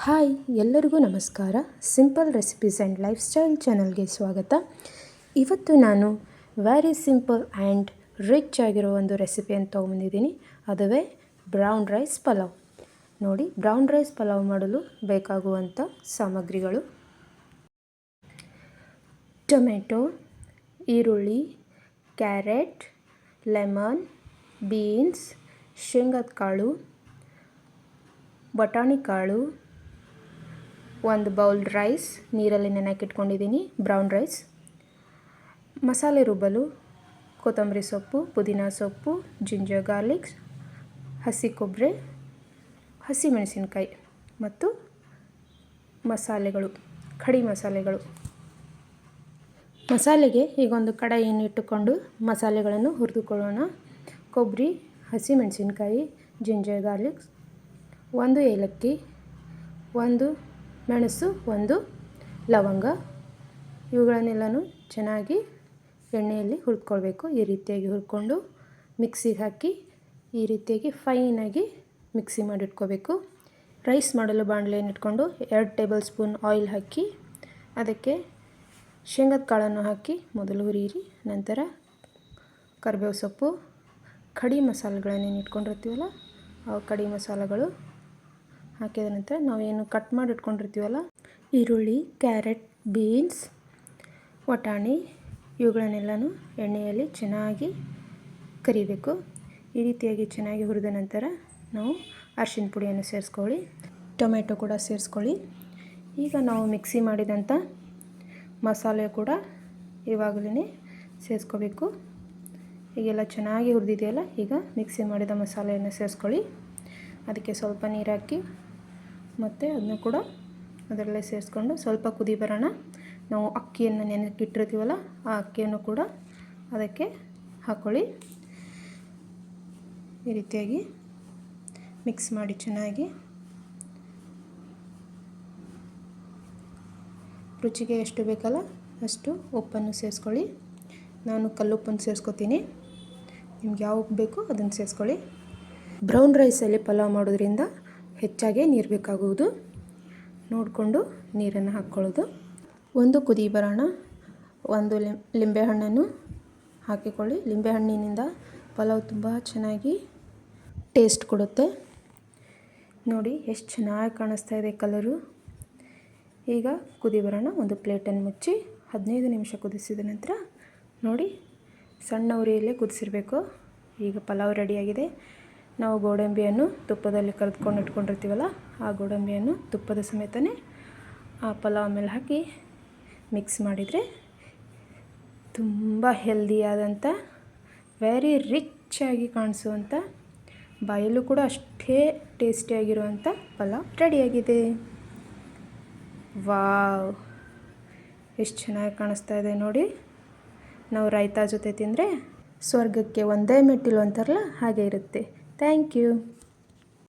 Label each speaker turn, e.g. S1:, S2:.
S1: Hi ಎಲ್ಲರಿಗೂ ನಮಸ್ಕಾರ. Simple recipes and life style ಚಾನಲ್ಗೆ ಸ್ವಾಗತ. ಇವತ್ತು ನಾನು ವೆರಿ ಸಿಂಪಲ್ ಆ್ಯಂಡ್ ರಿಚ್ ಆಗಿರೋ ಒಂದು ರೆಸಿಪಿಯನ್ನು ತೊಗೊಂಬಂದಿದ್ದೀನಿ. ಅದುವೇ ಬ್ರೌನ್ ರೈಸ್ ಪಲಾವ್. ನೋಡಿ, ಬ್ರೌನ್ ರೈಸ್ ಪಲಾವ್ ಮಾಡಲು ಬೇಕಾಗುವಂಥ ಸಾಮಗ್ರಿಗಳು: ಟೊಮೆಟೊ, ಈರುಳ್ಳಿ, ಕ್ಯಾರೆಟ್, ಲೆಮನ್, ಬೀನ್ಸ್, ಶೇಂಗದ ಕಾಳು, ಬಟಾಣಿ ಕಾಳು, ಒಂದು ಬೌಲ್ ರೈಸ್ ನೀರಲ್ಲಿ ನೆನೆಕಿಟ್ಕೊಂಡಿದ್ದೀನಿ, ಬ್ರೌನ್ ರೈಸ್. ಮಸಾಲೆ ರುಬ್ಬಲು ಕೊತ್ತಂಬರಿ ಸೊಪ್ಪು, ಪುದೀನ ಸೊಪ್ಪು, ಜಿಂಜರ್ ಗಾರ್ಲಿಕ್ಸ್, ಹಸಿ ಕೊಬ್ಬರಿ, ಹಸಿಮೆಣಸಿನಕಾಯಿ ಮತ್ತು ಮಸಾಲೆಗಳು, ಖಡಿ ಮಸಾಲೆಗಳು. ಮಸಾಲೆಗೆ ಈಗೊಂದು ಕಡಾಯಿಯನ್ನು ಇಟ್ಟುಕೊಂಡು ಮಸಾಲೆಗಳನ್ನು ಹುರಿದುಕೊಳ್ಳೋಣ. ಕೊಬ್ಬರಿ, ಹಸಿಮೆಣಸಿನಕಾಯಿ, ಜಿಂಜರ್ ಗಾರ್ಲಿಕ್ಸ್, ಒಂದು ಏಲಕ್ಕಿ, ಒಂದು ಮೆಣಸು, ಒಂದು ಲವಂಗ, ಇವುಗಳನ್ನೆಲ್ಲನೂ ಚೆನ್ನಾಗಿ ಎಣ್ಣೆಯಲ್ಲಿ ಹುರ್ಕೊಳ್ಬೇಕು. ಈ ರೀತಿಯಾಗಿ ಹುರ್ಕೊಂಡು ಮಿಕ್ಸಿಗೆ ಹಾಕಿ ಈ ರೀತಿಯಾಗಿ ಫೈನಾಗಿ ಮಿಕ್ಸಿ ಮಾಡಿಟ್ಕೋಬೇಕು. ರೈಸ್ ಮಾಡಲು ಬಾಣಲೆಯನ್ನು ಇಟ್ಕೊಂಡು 2 ಟೇಬಲ್ ಸ್ಪೂನ್ ಆಯಿಲ್ ಹಾಕಿ ಅದಕ್ಕೆ ಶೇಂಗದ ಕಾಳನ್ನು ಹಾಕಿ ಮೊದಲು ಹುರಿಯಿರಿ. ನಂತರ ಕರಿಬೇವು ಸೊಪ್ಪು, ಖಡಿ ಮಸಾಲೆಗಳನ್ನೇನು ಇಟ್ಕೊಂಡಿರ್ತೀವಲ್ಲ ಆ ಖಡಿ ಮಸಾಲೆಗಳು ಹಾಕಿದ ನಂತರ ನಾವೇನು ಕಟ್ ಮಾಡಿ ಇಟ್ಕೊಂಡಿರ್ತೀವಲ್ಲ ಈರುಳ್ಳಿ, ಕ್ಯಾರೆಟ್, ಬೀನ್ಸ್, ವಟಾಣಿ, ಇವುಗಳನ್ನೆಲ್ಲನೂ ಎಣ್ಣೆಯಲ್ಲಿ ಚೆನ್ನಾಗಿ ಕರಿಬೇಕು. ಈ ರೀತಿಯಾಗಿ ಚೆನ್ನಾಗಿ ಹುರಿದ ನಂತರ ನಾವು ಅರಿಶಿನ ಪುಡಿಯನ್ನು ಸೇರಿಸ್ಕೊಳ್ಳಿ, ಟೊಮೆಟೊ ಕೂಡ ಸೇರಿಸ್ಕೊಳ್ಳಿ. ಈಗ ನಾವು ಮಿಕ್ಸಿ ಮಾಡಿದಂಥ ಮಸಾಲೆ ಕೂಡ ಇವಾಗಲೇ ಸೇರಿಸ್ಕೋಬೇಕು. ಈಗೆಲ್ಲ ಚೆನ್ನಾಗಿ ಹುರಿದಿದೆಯಲ್ಲ, ಈಗ ಮಿಕ್ಸಿ ಮಾಡಿದ ಮಸಾಲೆಯನ್ನು ಸೇರಿಸ್ಕೊಳ್ಳಿ. ಅದಕ್ಕೆ ಸ್ವಲ್ಪ ನೀರು ಹಾಕಿ ಮತ್ತು ಅದನ್ನು ಕೂಡ ಅದರಲ್ಲೇ ಸೇರಿಸ್ಕೊಂಡು ಸ್ವಲ್ಪ ಕುದಿ ಬರೋಣ. ನಾವು ಅಕ್ಕಿಯನ್ನು ನೆನೆಕಿಟ್ಟಿರ್ತೀವಲ್ಲ ಆ ಅಕ್ಕಿಯನ್ನು ಕೂಡ ಅದಕ್ಕೆ ಹಾಕ್ಕೊಳ್ಳಿ. ಈ ರೀತಿಯಾಗಿ ಮಿಕ್ಸ್ ಮಾಡಿ ಚೆನ್ನಾಗಿ. ರುಚಿಗೆ ಎಷ್ಟು ಬೇಕಲ್ಲ ಅಷ್ಟು ಉಪ್ಪನ್ನು ಸೇರಿಸ್ಕೊಳ್ಳಿ. ನಾನು ಕಲ್ಲುಪ್ಪನ್ನು ಸೇರಿಸ್ಕೊತೀನಿ, ನಿಮ್ಗೆ ಯಾವ ಉಪ್ಪು ಬೇಕೋ ಅದನ್ನು ಸೇರಿಸ್ಕೊಳ್ಳಿ. ಬ್ರೌನ್ ರೈಸಲ್ಲಿ ಪಲಾವ್ ಮಾಡೋದ್ರಿಂದ ಹೆಚ್ಚಾಗಿ ನೀರು ಬೇಕಾಗುವುದು. ನೋಡಿಕೊಂಡು ನೀರನ್ನು ಹಾಕ್ಕೊಳ್ಳೋದು. ಒಂದು ಕುದಿ ಬರೋಣ. ಒಂದು ಲಿಂಬೆಹಣ್ಣನ್ನು ಹಾಕಿಕೊಳ್ಳಿ. ಲಿಂಬೆಹಣ್ಣಿನಿಂದ ಪಲಾವ್ ತುಂಬ ಚೆನ್ನಾಗಿ ಟೇಸ್ಟ್ ಕೊಡುತ್ತೆ. ನೋಡಿ ಎಷ್ಟು ಚೆನ್ನಾಗಿ ಕಾಣಿಸ್ತಾ ಇದೆ ಕಲರು. ಈಗ ಕುದಿ ಬರೋಣ. ಒಂದು ಪ್ಲೇಟನ್ನು ಮುಚ್ಚಿ 15 ನಿಮಿಷ ಕುದಿಸಿದ ನಂತರ ನೋಡಿ, ಸಣ್ಣ ಉರಿಯಲ್ಲೇ ಕುದಿಸಿರಬೇಕು. ಈಗ ಪಲಾವ್ ರೆಡಿಯಾಗಿದೆ. ನಾವು ಗೋಡಂಬಿಯನ್ನು ತುಪ್ಪದಲ್ಲಿ ಕರೆದುಕೊಂಡು ಇಟ್ಕೊಂಡಿರ್ತೀವಲ್ಲ ಆ ಗೋಡಂಬಿಯನ್ನು ತುಪ್ಪದ ಸಮೇತನೇ ಆ ಪಲಾವ್ ಮೇಲೆ ಹಾಕಿ ಮಿಕ್ಸ್ ಮಾಡಿದರೆ ತುಂಬ ಹೆಲ್ದಿಯಾದಂಥ, ವೆರಿ ರಿಚ್ ಆಗಿ ಕಾಣಿಸುವಂಥ, ಬಾಯಲ್ಲೂ ಕೂಡ ಅಷ್ಟೇ ಟೇಸ್ಟಿಯಾಗಿರುವಂಥ ಪಲಾವ್ ರೆಡಿಯಾಗಿದೆ. ವಾವ್, ಎಷ್ಟು ಚೆನ್ನಾಗಿ ಕಾಣಿಸ್ತಾ ಇದೆ ನೋಡಿ. ನಾವು ರಾಯ್ತಾ ಜೊತೆ ತಿಂದರೆ ಸ್ವರ್ಗಕ್ಕೆ ಒಂದೇ ಮೆಟ್ಟಿಲು ಅಂತಾರಲ್ಲ, ಹಾಗೆ ಇರುತ್ತೆ. Thank you.